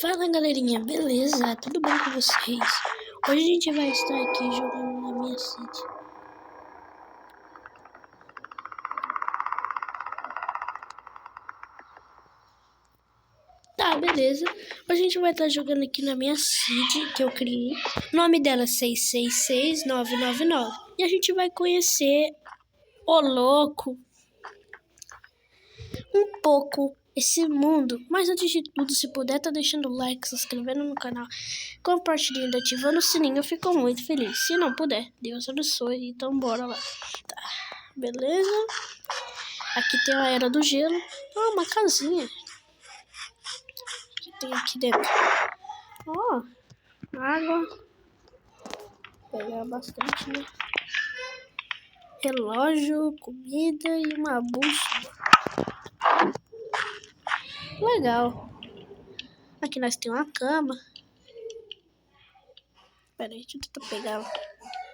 Fala galerinha, beleza? Tudo bem com vocês? Hoje a gente vai estar aqui jogando na minha City. Tá, beleza. Hoje a gente vai estar jogando aqui na minha City que eu criei. O nome dela é 666999. E a gente vai conhecer o louco um pouco esse mundo. Mas antes de tudo, se puder, tá deixando o like, se inscrevendo no canal, compartilhando, ativando o sininho, eu fico muito feliz. Se não puder, Deus abençoe. Então bora lá. Tá, beleza? Aqui tem a Era do Gelo. Ah, uma casinha. O que tem aqui dentro? Ó, água. Vou pegar bastante, né? Relógio, comida e uma bússola. Legal. Aqui nós temos uma cama. Pera aí, deixa eu tentar pegar.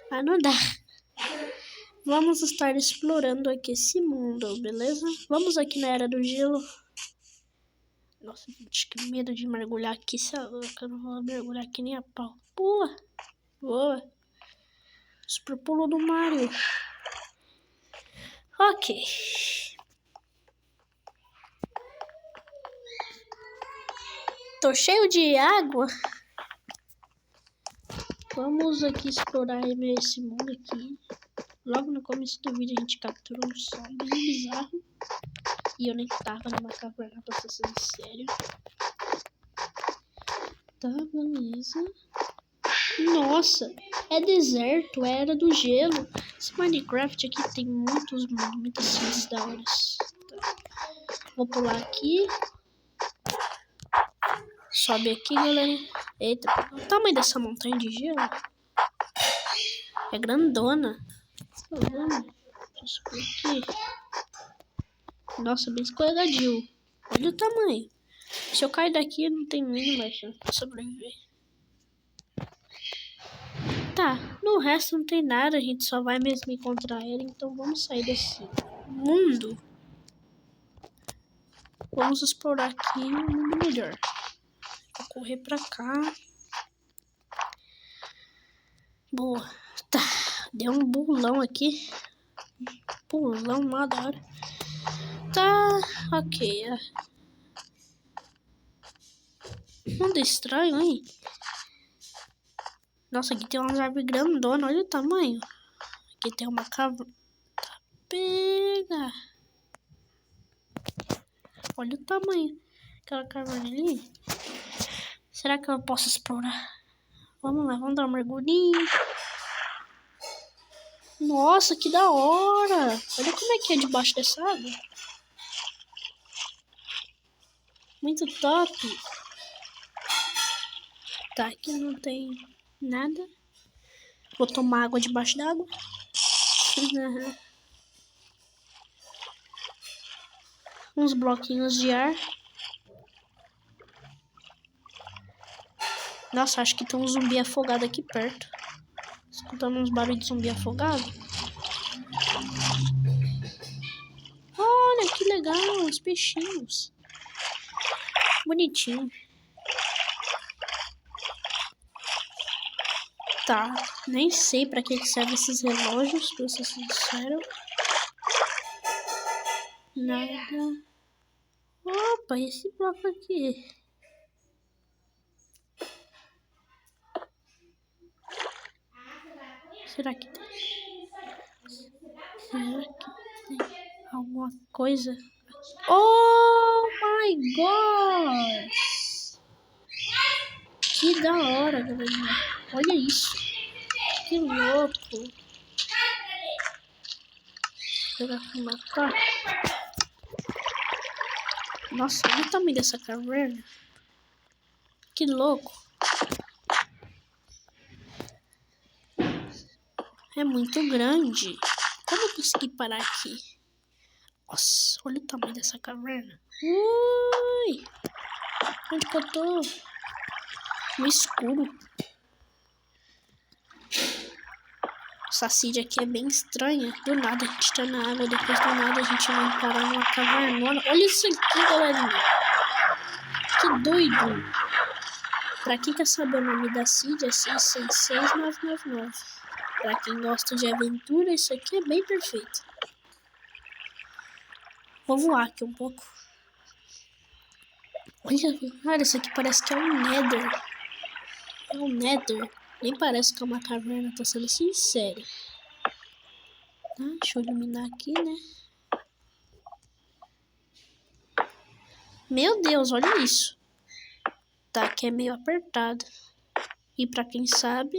Ah, não dá. Vamos estar explorando aqui esse mundo, beleza? Vamos aqui na Era do Gelo. Nossa, gente, que medo de mergulhar aqui. Cê é louca, eu não vou mergulhar aqui nem a pau. Pula. Boa. Super pulo do Mario. Ok. Tô cheio de água. Vamos aqui explorar esse mundo aqui. Logo no começo do vídeo a gente capturou um som bem bizarro. E eu nem tava numa caverna, pra ser sincero. Tá, beleza. Nossa, é deserto, é Era do Gelo. Esse Minecraft aqui tem muitos mundos, muitas coisas da hora. Tá. Vou pular aqui. Sobe aqui, galera. Eita, o tamanho dessa montanha de gelo é grandona. Deixa eu subir aqui. Nossa, bem escorregadio. Olha o tamanho. Se eu cair daqui, não tem mínima chance de sobreviver. Tá, no resto não tem nada. A gente só vai mesmo encontrar ela. Então vamos sair desse mundo. Vamos explorar aqui um mundo melhor. Vou correr pra cá. Boa. Tá, deu um pulão aqui. Pulão, uma da hora. Tá, ok. Mundo estranho, hein? Nossa, aqui tem umas árvores grandonas. Olha o tamanho. Aqui tem uma caverna. Tá, pega. Olha o tamanho. Aquela caverna ali. Será que eu posso explorar? Vamos lá, vamos dar uma mergulhinha. Nossa, que da hora. Olha como é que é debaixo dessa água. Muito top. Tá, aqui não tem nada. Vou tomar água debaixo d'água. Uns bloquinhos de ar. Nossa, acho que tem um zumbi afogado aqui perto. Escutando uns barulhos de zumbi afogado. Olha que legal, os peixinhos. Bonitinho. Tá, nem sei pra que servem esses relógios, pra ser sincero. Nada. Opa, esse bloco aqui. Será que tem? Será que tem alguma coisa? Oh my god! Que da hora, galera. Olha isso. Que louco. Será que matar? Nossa, olha o tamanho dessa caverna. Que louco. É muito grande. Como eu consegui parar aqui? Nossa, olha o tamanho dessa caverna. Ui! Onde que eu tô? No escuro. Essa City aqui é bem estranha. Do nada a gente tá na água, depois do nada a gente vai parar numa cavernona. Olha isso aqui, galerinha. Que doido. Pra quem quer saber o nome da Cid, é 666999. Pra quem gosta de aventura, isso aqui é bem perfeito. Vou voar aqui um pouco. Olha, cara, isso aqui parece que é um Nether. É um Nether. Nem parece que é uma caverna, tô sendo sincero. Tá, deixa eu iluminar aqui, né? Meu Deus, olha isso. Tá, aqui é meio apertado. E pra quem sabe,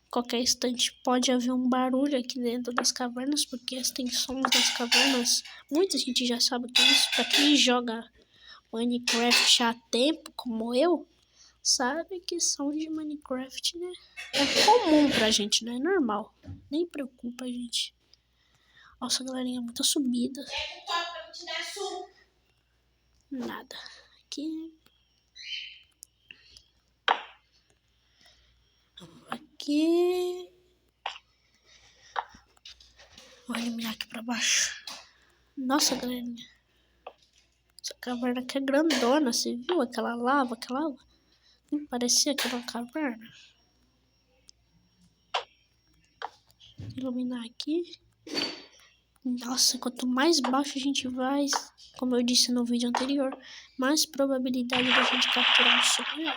qualquer instante pode haver um barulho aqui dentro das cavernas, porque as tensões das cavernas, muita gente já sabe o que é isso. Pra quem joga Minecraft há tempo, como eu, sabe que som de Minecraft, né? É comum pra gente, não é normal. Nem preocupa, gente. Nossa, galerinha, muita subida. Nada. Aqui. Aqui. Vou eliminar aqui pra baixo. Nossa, galerinha. Essa caverna aqui é grandona. Você viu aquela lava? Aquela água? Não parecia que era uma caverna. Vou iluminar aqui. Nossa, quanto mais baixo a gente vai, como eu disse no vídeo anterior, mais probabilidade da gente capturar um super.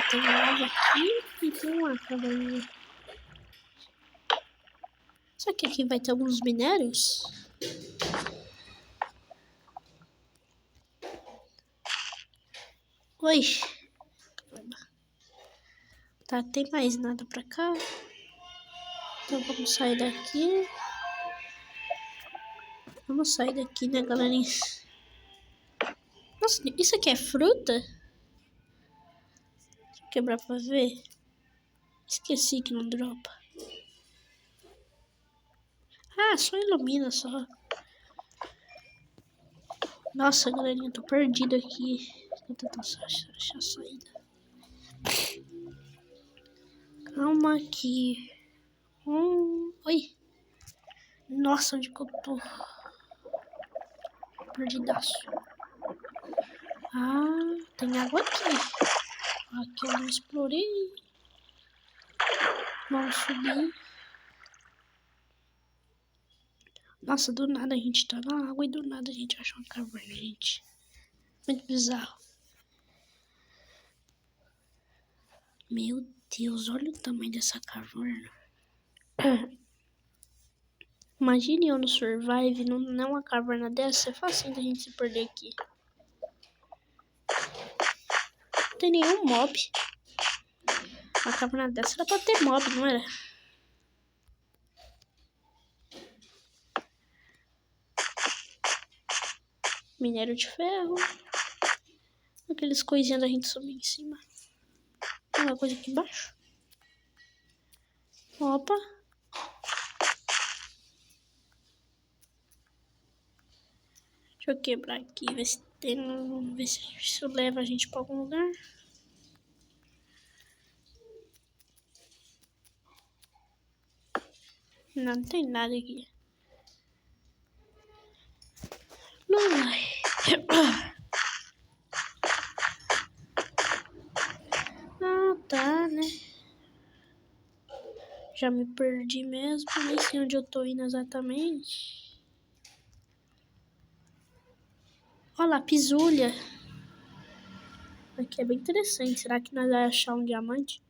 Tem lava aqui e tem uma caverna. Será que aqui vai ter alguns minérios? Oi. Tá, tem mais nada pra cá. Então vamos sair daqui. Vamos sair daqui, né, galerinha? Nossa, isso aqui é fruta? Deixa eu quebrar pra ver. Esqueci que não dropa. Ah, só ilumina, só. Nossa, galerinha, tô perdido aqui. Tô tentando achar a saída. Calma aqui. Oi. Nossa, onde que eu tô? Perdidaço. Ah, tem água aqui. Aqui eu não explorei. Vamos subir. Nossa, do nada a gente tá na água e do nada a gente acha uma caverna, gente. Muito bizarro. Meu Deus, olha o tamanho dessa caverna. Imagine eu no Survive, numa caverna dessa, é fácil da gente se perder aqui. Não tem nenhum mob. Uma caverna dessa era pra ter mob, não era? Minério de ferro. Aqueles coisinhas da gente subir em cima. Tem uma coisa aqui embaixo. Opa. Deixa eu quebrar aqui, ver se tem. Ver se isso leva a gente pra algum lugar. Não tem nada aqui. Não vai. Ah, tá, né? Já me perdi mesmo. Nem sei onde eu tô indo exatamente. Olha lá, pisulha. Aqui é bem interessante. Será que nós vamos achar um diamante?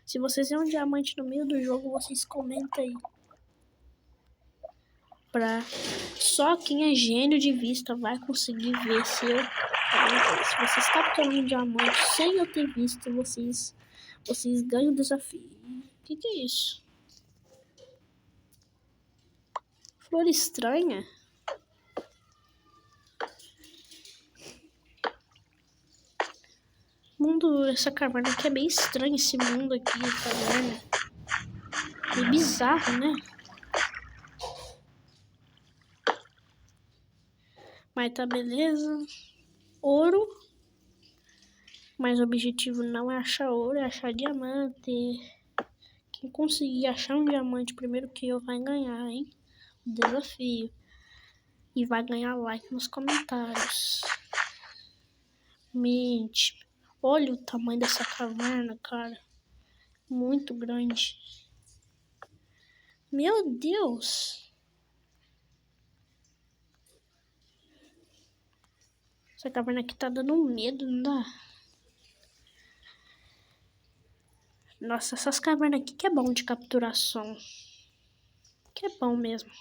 Se vocês verem um diamante no meio do jogo, vocês comentem aí. Só quem é gênio de vista vai conseguir ver se eu... Se você está procurando um diamante sem eu ter visto, vocês ganham o desafio. O que é isso? Flor estranha? Mundo, essa caverna aqui é bem estranho, esse mundo aqui, caverna. É bizarro, né? Mas tá beleza. Ouro. Mas o objetivo não é achar ouro, é achar diamante. Quem conseguir achar um diamante primeiro que eu vai ganhar, hein? O desafio. E vai ganhar like nos comentários. Mente. Olha o tamanho dessa caverna, cara. Muito grande. Meu Deus. Essa caverna aqui tá dando medo, não dá? Nossa, essas cavernas aqui que é bom de capturação. Que é bom mesmo.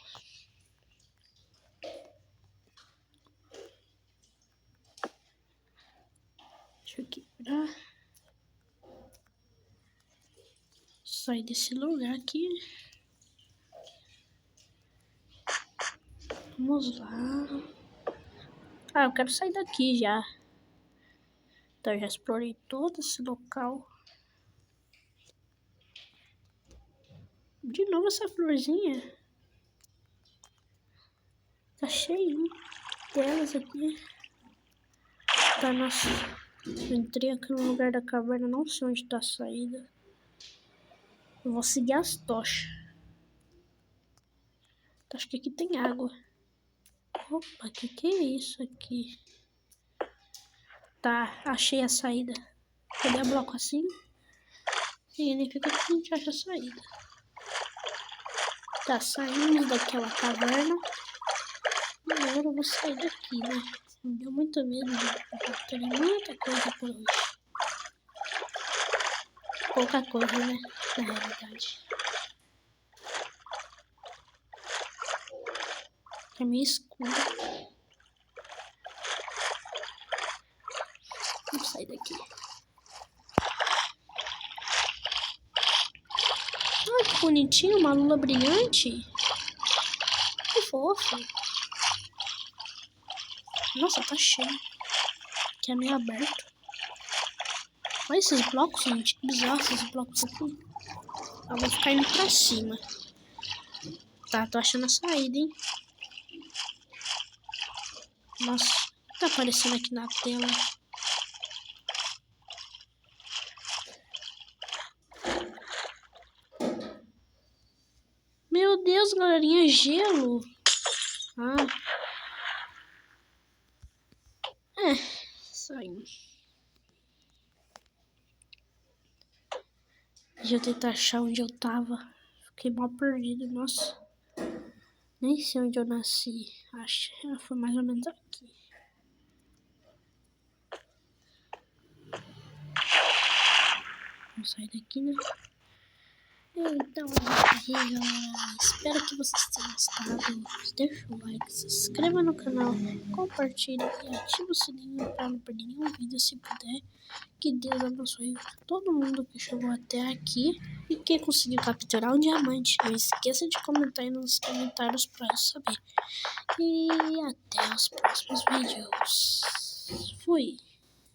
Deixa eu quebrar. Sair desse lugar aqui. Vamos lá. Ah, eu quero sair daqui já. Então, eu já explorei todo esse local. De novo essa florzinha. Tá cheio delas aqui. Tá, nossa. Eu entrei aqui no lugar da caverna, não sei onde tá a saída. Eu vou seguir as tochas. Acho que aqui tem água. Opa, que é isso aqui? Tá, achei a saída. Cadê a bloco assim? Significa que a gente acha a saída. Tá, saímos daquela caverna. E agora eu vou sair daqui, né? Me deu muito medo de capturar muita coisa por hoje. Pouca coisa, né? Na realidade. É meio escuro. Vamos sair daqui. Ai, que bonitinho, uma lula brilhante. Que fofo. Nossa, tá cheio. Aqui é meio aberto. Olha esses blocos, gente. Que bizarro esses blocos aqui. Eu vou ficar indo pra cima. Tá, tô achando a saída, hein. Nossa, o que tá aparecendo aqui na tela? Meu Deus, galerinha, gelo. Ah. Saímos. Deixa eu tentar achar onde eu tava. Fiquei mal perdido, nossa. Nem sei onde eu nasci. Acho que foi mais ou menos aqui. Vamos sair daqui, né? Então, galera, espero que vocês tenham gostado. Deixa o like, se inscreva no canal, compartilhe e ative o sininho para não perder nenhum vídeo se puder. Que Deus abençoe todo mundo que chegou até aqui e que conseguiu capturar um diamante. Não esqueça de comentar aí nos comentários para eu saber. E até os próximos vídeos. Fui!